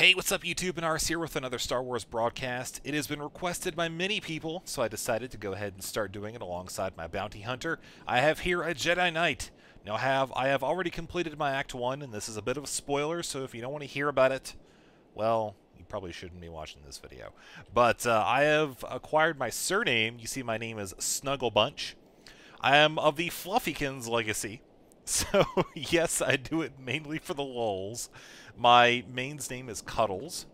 Hey, what's up YouTube? And Ars here with another Star Wars broadcast. It has been requested by many people, so I decided to go ahead and start doing it alongside my bounty hunter. I have here a Jedi Knight. Now I have already completed my Act 1, and this is a bit of a spoiler, so if you don't want to hear about it, well, you probably shouldn't be watching this video. But I have acquired my surname. You see my name is Snugglebunch. I am of the Fluffykins legacy. So, yes, I do it mainly for the lulz. My main's name is Cuddles.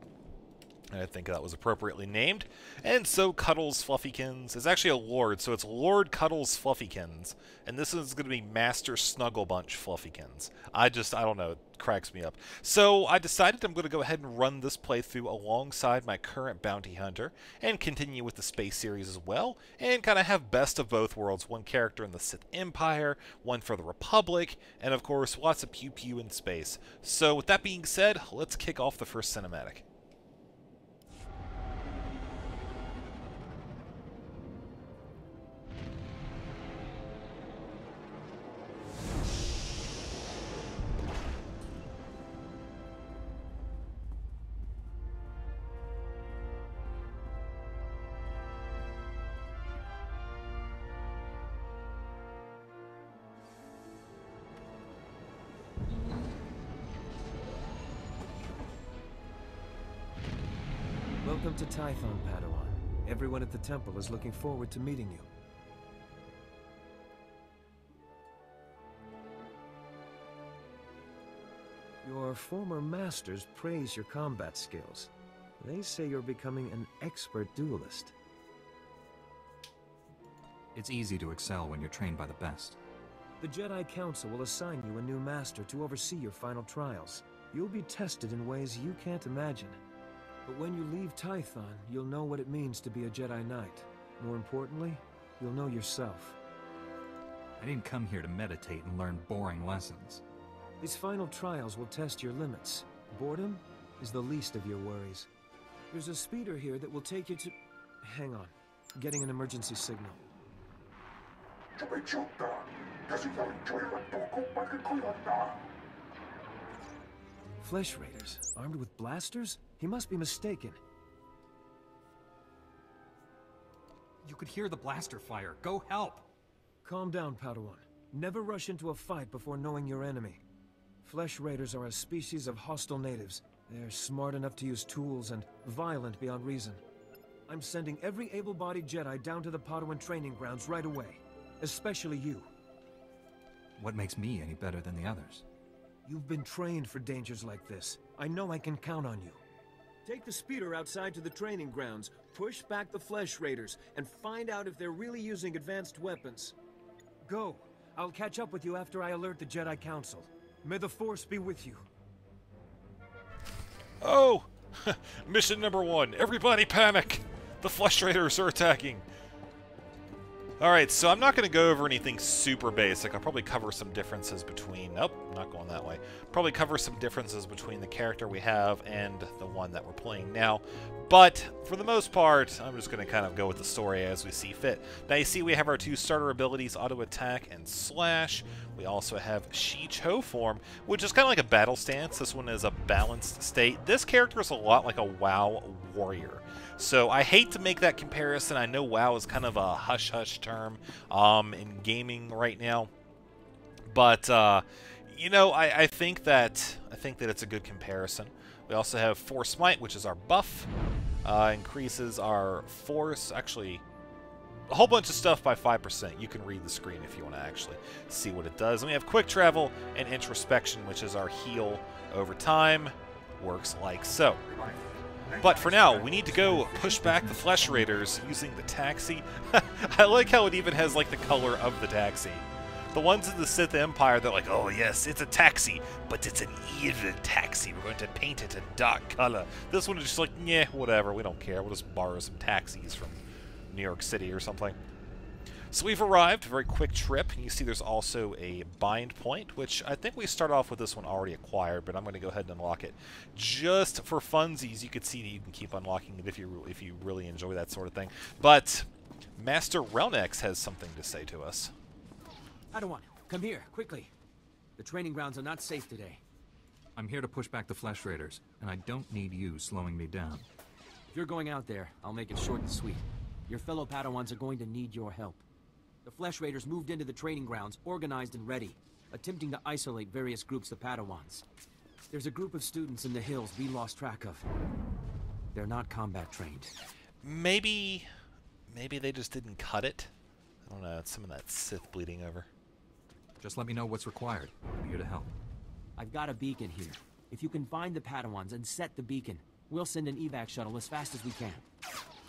I think that was appropriately named. And so Cuddles Fluffykins is actually a lord, so it's Lord Cuddles Fluffykins. And this is going to be Master Snugglebunch Fluffykins. I don't know, it cracks me up. So I decided I'm going to go ahead and run this playthrough alongside my current bounty hunter and continue with the space series as well, and kind of have best of both worlds. One character in the Sith Empire, one for the Republic, and of course lots of pew-pew in space. So with that being said, let's kick off the first cinematic. Welcome to Tython, Padawan. Everyone at the temple is looking forward to meeting you. Your former masters praise your combat skills. They say you're becoming an expert duelist. It's easy to excel when you're trained by the best. The Jedi Council will assign you a new master to oversee your final trials. You'll be tested in ways you can't imagine. But when you leave Tython, you'll know what it means to be a Jedi Knight. More importantly, you'll know yourself. I didn't come here to meditate and learn boring lessons. These final trials will test your limits. Boredom is the least of your worries. There's a speeder here that will take you to... Hang on. Getting an emergency signal. Flesh Raiders, armed with blasters? He must be mistaken. You could hear the blaster fire. Go help! Calm down, Padawan. Never rush into a fight before knowing your enemy. Flesh Raiders are a species of hostile natives. They're smart enough to use tools and violent beyond reason. I'm sending every able-bodied Jedi down to the Padawan training grounds right away. Especially you. What makes me any better than the others? You've been trained for dangers like this. I know I can count on you. Take the speeder outside to the training grounds, push back the Flesh Raiders, and find out if they're really using advanced weapons. Go. I'll catch up with you after I alert the Jedi Council. May the Force be with you. Oh! Mission number 1. Everybody panic! The Flesh Raiders are attacking! Alright, so I'm not going to go over anything super basic. I'll probably cover some differences between... Nope, not going that way. Probably cover some differences between the character we have and the one that we're playing now. But, for the most part, I'm just going to kind of go with the story as we see fit. Now you see we have our two starter abilities, Auto Attack and Slash. We also have Shi-Cho form, which is kind of like a battle stance. This one is a balanced state. This character is a lot like a WoW warrior. So I hate to make that comparison. I know WoW is kind of a hush-hush term in gaming right now. But, you know, I think that it's a good comparison. We also have Force Might, which is our buff. Increases our force, actually, a whole bunch of stuff by 5%. You can read the screen if you want to actually see what it does. And we have Quick Travel and Introspection, which is our heal over time. Works like so. But for now, we need to go push back the Flesh Raiders using the taxi. I like how it even has, like, the color of the taxi. The ones in the Sith Empire, they're like, oh yes, it's a taxi, but it's an evil taxi. We're going to paint it a dark color. This one is just like, yeah, whatever, we don't care. We'll just borrow some taxis from New York City or something. So we've arrived, a very quick trip. You see there's also a bind point, which I think we start off with this one already acquired, but I'm going to go ahead and unlock it. Just for funsies, you can see that you can keep unlocking it if you really enjoy that sort of thing. But Master Relnex has something to say to us. Padawan, come here, quickly. The training grounds are not safe today. I'm here to push back the Flesh Raiders, and I don't need you slowing me down. If you're going out there, I'll make it short and sweet. Your fellow Padawans are going to need your help. The Flesh Raiders moved into the training grounds, organized and ready, attempting to isolate various groups of Padawans. There's a group of students in the hills we lost track of. They're not combat trained. Maybe they just didn't cut it. I don't know, it's some of that Sith bleeding over. Just let me know what's required. I'm here to help. I've got a beacon here. If you can find the Padawans and set the beacon, we'll send an evac shuttle as fast as we can.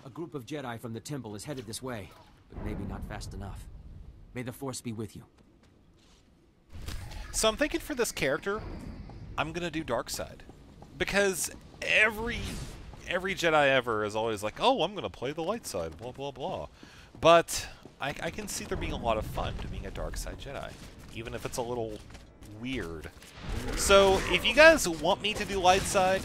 A group of Jedi from the temple is headed this way, but maybe not fast enough. May the Force be with you. So I'm thinking for this character, I'm gonna do dark side, because every Jedi ever is always like, oh, I'm gonna play the light side, blah blah blah. But I can see there being a lot of fun to being a dark side Jedi, even if it's a little weird. So if you guys want me to do light side,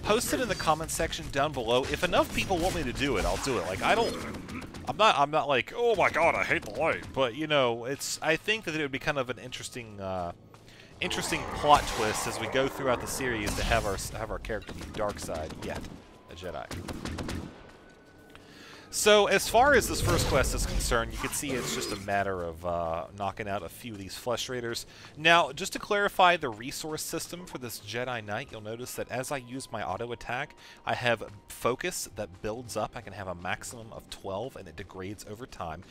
post it in the comment section down below. If enough people want me to do it, I'll do it. Like I'm not like, oh my god, I hate the light. But you know, I think that it would be kind of an interesting plot twist as we go throughout the series to have our character be dark side yet a Jedi. So as far as this first quest is concerned, you can see it's just a matter of knocking out a few of these Flesh Raiders. Now, just to clarify the resource system for this Jedi Knight, you'll notice that as I use my auto attack, I have focus that builds up. I can have a maximum of 12, and it degrades over time.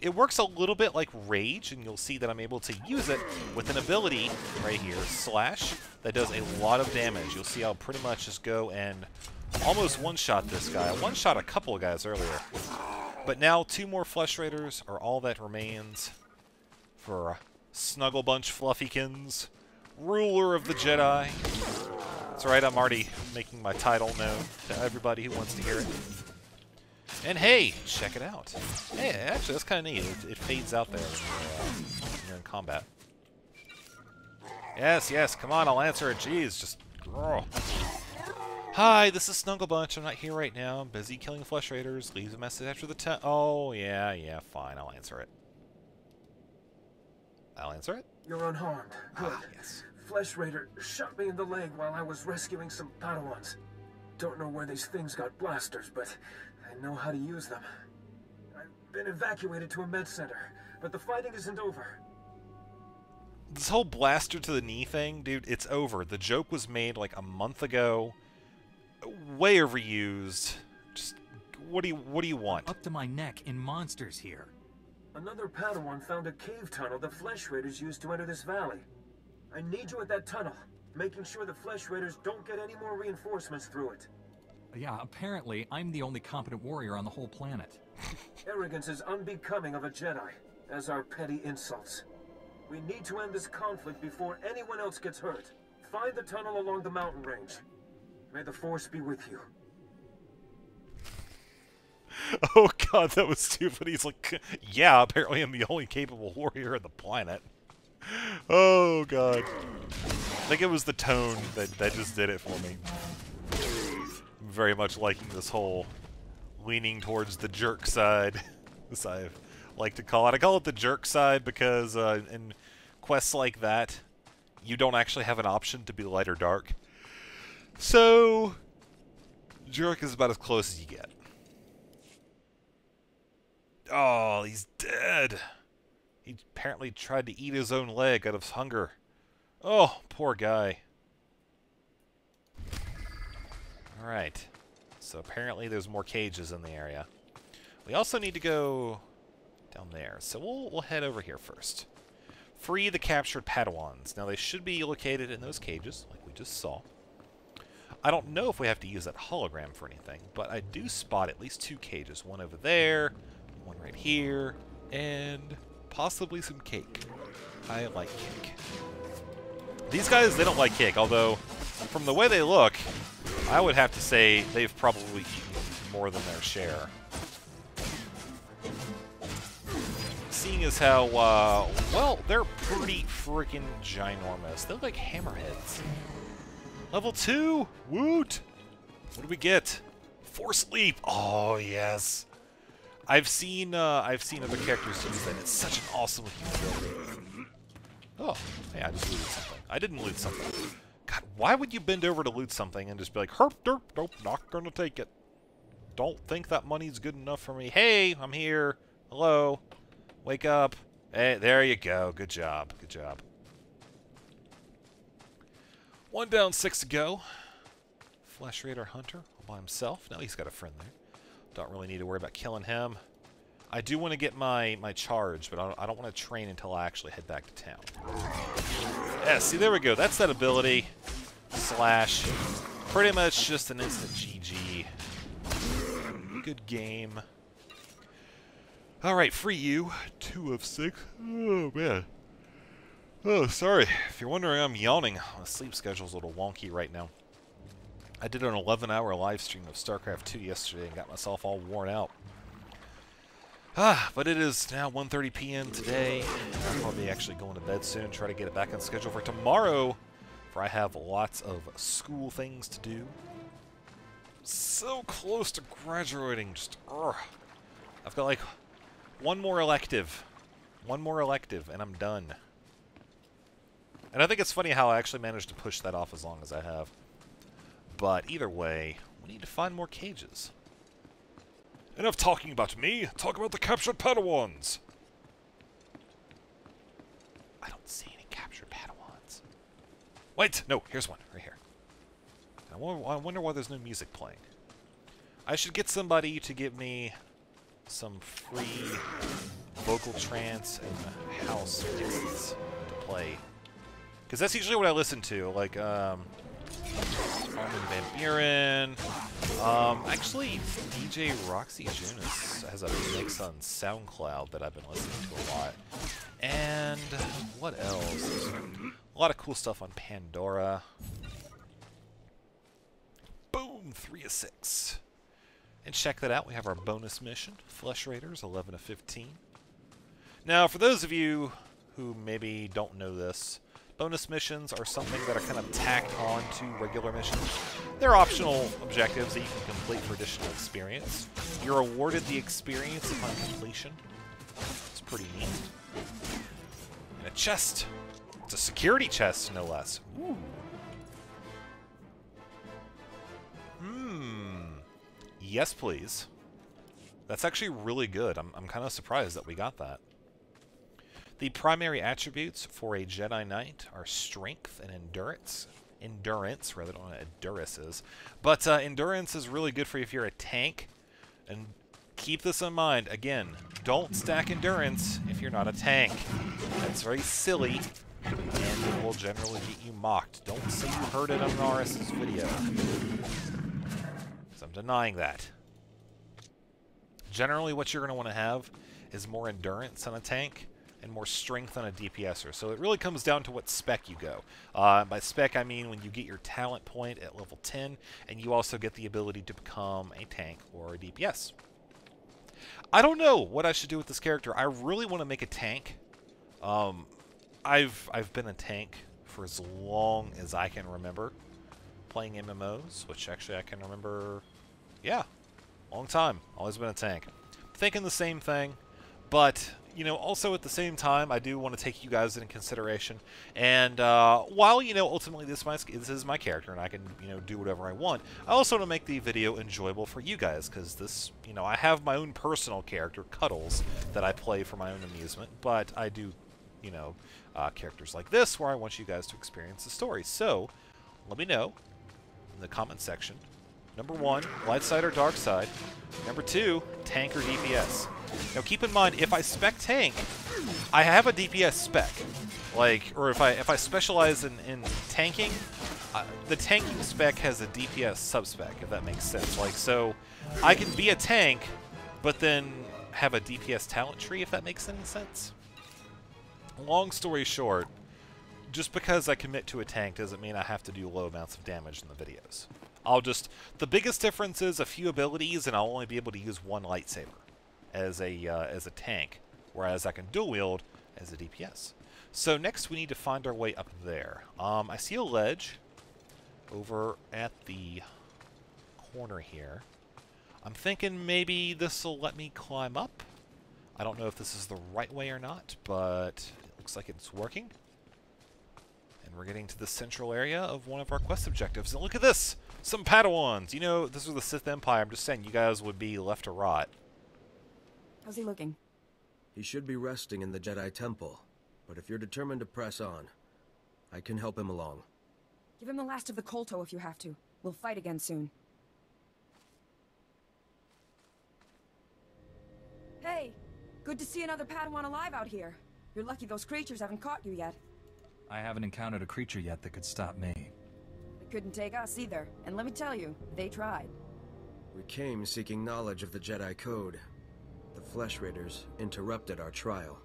It works a little bit like Rage, and you'll see that I'm able to use it with an ability right here, Slash, that does a lot of damage. You'll see I'll pretty much just go and almost one-shot this guy. I one-shot a couple of guys earlier. But now 2 more Flesh Raiders are all that remains for Snuggle Bunch Fluffykins, ruler of the Jedi. That's right, I'm already making my title known to everybody who wants to hear it. And hey, check it out. Hey, actually, that's kind of neat. It fades out there when you're in combat. Yes, come on, I'll answer it. Jeez, just... Oh. Hi, this is Snuggle Bunch. I'm not here right now. I'm busy killing Flesh Raiders. Leave a message after the Oh, yeah, fine. I'll answer it. I'll answer it? You're unharmed. Good. Ah, yes. Flesh Raider shot me in the leg while I was rescuing some Padawans. Don't know where these things got blasters, but I know how to use them. I've been evacuated to a med center, but the fighting isn't over. This whole blaster to the knee thing, dude, it's over. The joke was made like a month ago. Way overused. Just what do you want? Up to my neck in monsters here. Another Padawan found a cave tunnel the Flesh Raiders used to enter this valley. I need you at that tunnel, making sure the Flesh Raiders don't get any more reinforcements through it. Yeah, apparently I'm the only competent warrior on the whole planet. Arrogance is unbecoming of a Jedi, as are petty insults. We need to end this conflict before anyone else gets hurt. Find the tunnel along the mountain range. May the Force be with you. Oh god, that was stupid. He's like, yeah, apparently I'm the only capable warrior on the planet. Oh god. I think it was the tone that just did it for me. I'm very much liking this whole leaning towards the jerk side, as I like to call it. I call it the jerk side because in quests like that, you don't actually have an option to be light or dark. So, jerk is about as close as you get. Oh, he's dead. He apparently tried to eat his own leg out of hunger. Oh, poor guy. Alright. So apparently there's more cages in the area. We also need to go down there. So we'll head over here first. Free the captured Padawans. Now they should be located in those cages, like we just saw. I don't know if we have to use that hologram for anything, but I do spot at least 2 cages. One over there, one right here, and possibly some cake. I like cake. These guys, they don't like cake, although from the way they look, I would have to say they've probably eaten more than their share. Seeing as how, well, they're pretty freaking ginormous. They look like hammerheads. Level 2! Woot! What do we get? Force Leap! Oh, yes! I've seen other characters use that. It's such an awesome looking ability. Oh, hey, I just looted something. I didn't loot something. God, Why would you bend over to loot something and just be like, herp, derp, nope, not gonna take it. Don't think that money's good enough for me. Hey, I'm here. Hello. Wake up. Hey, there you go. Good job. Good job. 1 down, 6 to go. Flesh Raider Hunter all by himself. Now he's got a friend there. Don't really need to worry about killing him. I do want to get my charge, but I don't want to train until I actually head back to town. Yeah, see, there we go. That's that ability. Slash. Pretty much just an instant GG. Good game. Alright, free you. 2 of 6. Oh, man. Oh, sorry. If you're wondering, I'm yawning. My sleep schedule's a little wonky right now. I did an 11-hour live stream of StarCraft 2 yesterday and got myself all worn out. But it is now 1:30 p.m. today. I'll probably actually going to bed soon, try to get it back on schedule for tomorrow, for I have lots of school things to do. So close to graduating, just, I've got like one more elective, and I'm done. And I think it's funny how I actually managed to push that off as long as I have. But either way, we need to find more cages. Enough talking about me, talk about the captured Padawans! I don't see any captured Padawans. Wait, no, here's one, right here. I wonder why there's no music playing. I should get somebody to give me some free vocal trance and house mixes to play. Because that's usually what I listen to, like, Armin Van Buren. Actually, DJ Roxy Jonas has a mix on SoundCloud that I've been listening to a lot. And what else? A lot of cool stuff on Pandora. Boom! 3 of 6. And check that out. We have our bonus mission, Flesh Raiders, 11 of 15. Now, for those of you who maybe don't know this, bonus missions are something that are kind of tacked on to regular missions. They're optional objectives that you can complete for additional experience. You're awarded the experience upon completion. It's pretty neat. And a chest. It's a security chest, no less. Ooh. Yes, please. That's actually really good. I'm kind of surprised that we got that. The primary attributes for a Jedi Knight are strength and endurance. Endurance, rather, I don't know what endurance is. But endurance is really good for you if you're a tank. And keep this in mind. Again, don't stack endurance if you're not a tank. That's very silly, and it will generally get you mocked. Don't say you heard it on an RS's video. I'm denying that. Generally, what you're going to want to have is more endurance on a tank and more strength on a DPSer. So it really comes down to what spec you go. By spec, I mean when you get your talent point at level 10, and you also get the ability to become a tank or a DPS. I don't know what I should do with this character. I really want to make a tank. I've been a tank for as long as I can remember. Playing MMOs, which actually I can remember, yeah, long time. Always been a tank. Thinking the same thing, but, you know, also at the same time, I do want to take you guys into consideration. And while, you know, ultimately this is my character and I can, you know, do whatever I want, I also want to make the video enjoyable for you guys, because this, you know, I have my own personal character, Cuddles, that I play for my own amusement, but I do, you know, characters like this where I want you guys to experience the story. So, let me know in the comment section. Number 1, light side or dark side. Number 2, tank or DPS. Now keep in mind, if I spec tank, I have a DPS spec. Like, or if I specialize in tanking, the tanking spec has a DPS sub-spec, if that makes sense. Like, so I can be a tank, but then have a DPS talent tree, if that makes any sense. Long story short, just because I commit to a tank doesn't mean I have to do low amounts of damage in the videos. The biggest difference is a few abilities, and I'll only be able to use one lightsaber as a tank, whereas I can dual wield as a DPS. So next we need to find our way up there. I see a ledge over at the corner here. I'm thinking maybe this will let me climb up. I don't know if this is the right way or not, but it looks like it's working. And we're getting to the central area of one of our quest objectives. And look at this! Some Padawans! You know, this is the Sith Empire. I'm just saying, you guys would be left to rot. How's he looking? He should be resting in the Jedi Temple. But if you're determined to press on, I can help him along. Give him the last of the Kolto if you have to. We'll fight again soon. Hey! Good to see another Padawan alive out here. You're lucky those creatures haven't caught you yet. I haven't encountered a creature yet that could stop me. They couldn't take us either. And let me tell you, they tried. We came seeking knowledge of the Jedi Code. The Flesh Raiders interrupted our trial.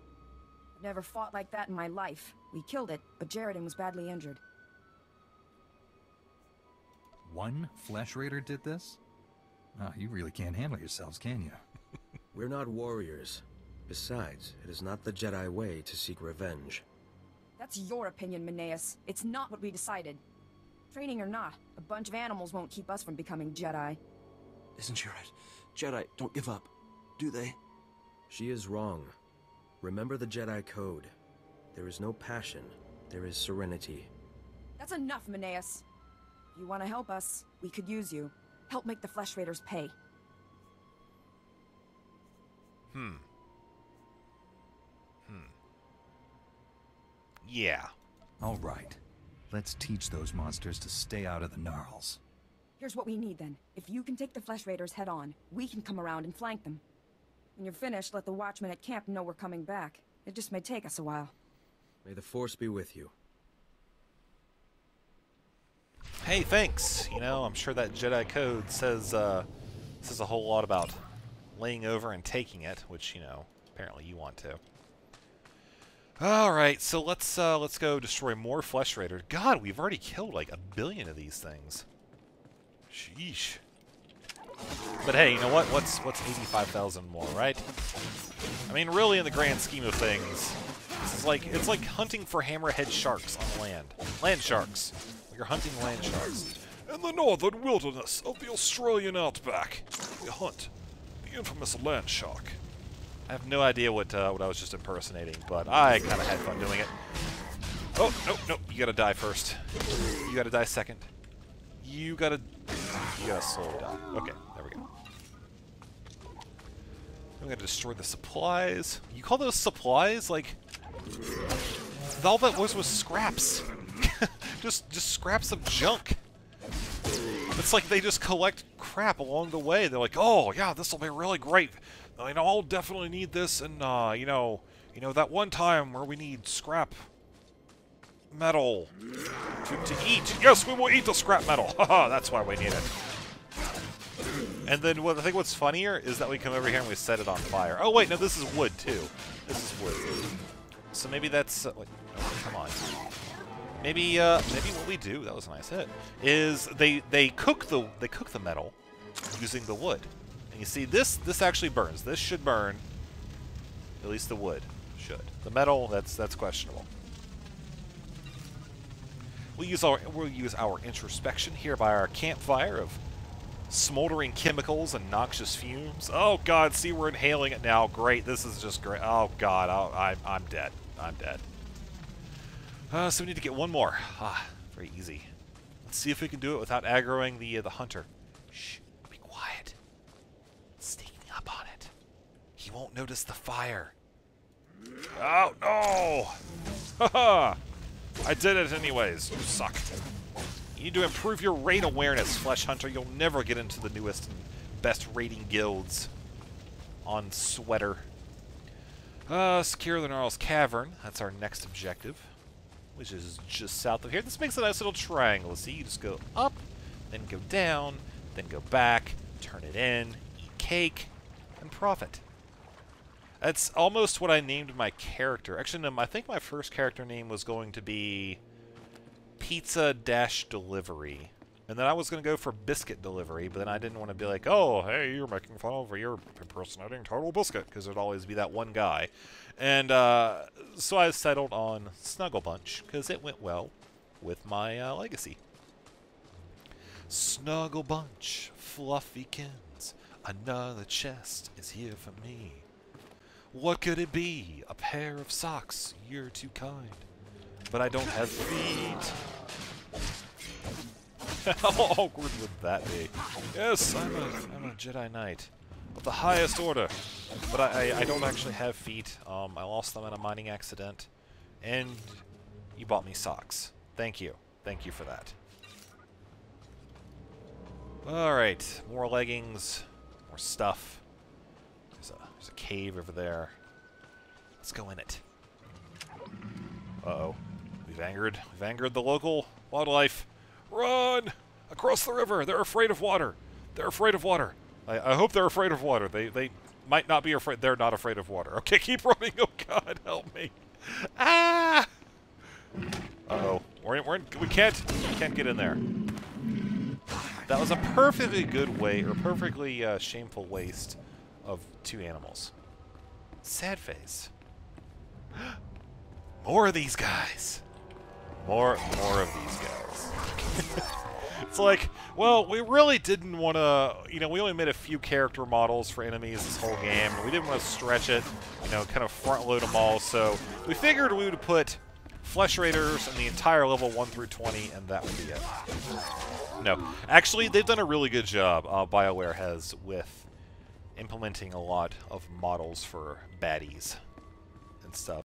I've never fought like that in my life. We killed it, but Jaredin was badly injured. One Flesh Raider did this? Oh, you really can't handle yourselves, can you? We're not warriors. Besides, it is not the Jedi way to seek revenge. That's your opinion, Meneus. It's not what we decided. Training or not, a bunch of animals won't keep us from becoming Jedi. Isn't she right? Jedi don't give up, do they? She is wrong. Remember the Jedi Code. There is no passion, there is serenity. That's enough, Meneus. If you want to help us, we could use you. Help make the Flesh Raiders pay. Yeah. All right. Let's teach those monsters to stay out of the gnarls. Here's what we need then. If you can take the Flesh Raiders head on, we can come around and flank them. When you're finished, let the watchmen at camp know we're coming back. It just may take us a while. May the Force be with you. Hey, thanks. You know, I'm sure that Jedi Code says a whole lot about laying over and taking it, which, you know, apparently you want to. All right, so let's go destroy more Flesh Raiders. God, we've already killed like 1 billion of these things. Sheesh. But hey, you know what? What's 85,000 more, right? I mean, really, in the grand scheme of things, it's like hunting for hammerhead sharks on land. Land sharks. You're hunting land sharks. In the northern wilderness of the Australian outback, we hunt the infamous land shark. I have no idea what I was just impersonating, but I kind of had fun doing it. Oh, no, you gotta die first. You gotta die second. You gotta slowly die. Okay, there we go. I'm gonna destroy the supplies. You call those supplies? Like, all that was scraps. just scraps of junk. It's like they just collect crap along the way. They're like, oh yeah, this will be really great. You know, I'll definitely need this, and you know that one time where we need scrap metal to eat. Yes, we will eat the scrap metal. Haha, that's why we need it. And then I think what's funnier is that we come over here and we set it on fire. Oh wait, no, this is wood too. This is wood. So maybe that's wait, oh, come on. Maybe what we do, that was a nice hit, is they cook the metal using the wood. And you see this actually burns. This should burn. At least the wood should. The metal, that's questionable. We'll use our introspection here by our campfire of smoldering chemicals and noxious fumes. Oh god, see, we're inhaling it now. Great, this is just great. Oh god, I'm dead. I'm dead. So we need to get one more. Very easy. Let's see if we can do it without aggroing the hunter. Shh, be quiet. Sneaking up on it. He won't notice the fire. Oh no! Haha! I did it anyways. You suck. You need to improve your raid awareness, Flesh Hunter. You'll never get into the newest and best raiding guilds on Sweater. Secure the Gnarls Cavern. That's our next objective, which is just south of here. This makes a nice little triangle. See, you just go up, then go down, then go back, turn it in, eat cake, and profit. That's almost what I named my character. Actually, no, I think my first character name was going to be Pizza-Delivery. And then I was going to go for Biscuit Delivery, but then I didn't want to be like, oh, hey, you're making fun of, you're impersonating Total Biscuit, because there'd always be that one guy. And so I settled on Snuggle Bunch, because it went well with my legacy. Snuggle Bunch, fluffykins, another chest is here for me. What could it be? A pair of socks, you're too kind. but I don't have feet. How awkward would that be? Yes, I'm a Jedi Knight of the highest order, but I don't actually have feet. I lost them in a mining accident, and you bought me socks. Thank you. Thank you for that. Alright, more leggings, more stuff. There's a cave over there. Let's go in it. Uh-oh. We've angered the local wildlife. Run! Across the river! They're afraid of water! They're afraid of water! I hope they're afraid of water. They might not be afraid. They're not afraid of water. Okay, keep running. Oh God, help me. Ah! Uh-oh. We can't get in there. That was a perfectly good way, or perfectly shameful waste of 2 animals. Sad face. More of these guys. More of these guys. It's like, well, we really didn't want to, you know, we only made a few character models for enemies this whole game, and we didn't want to stretch it, you know, kind of front load them all, so we figured we would put Flesh Raiders in the entire level 1 through 20, and that would be it. No. Actually, they've done a really good job, BioWare has, with implementing a lot of models for baddies and stuff.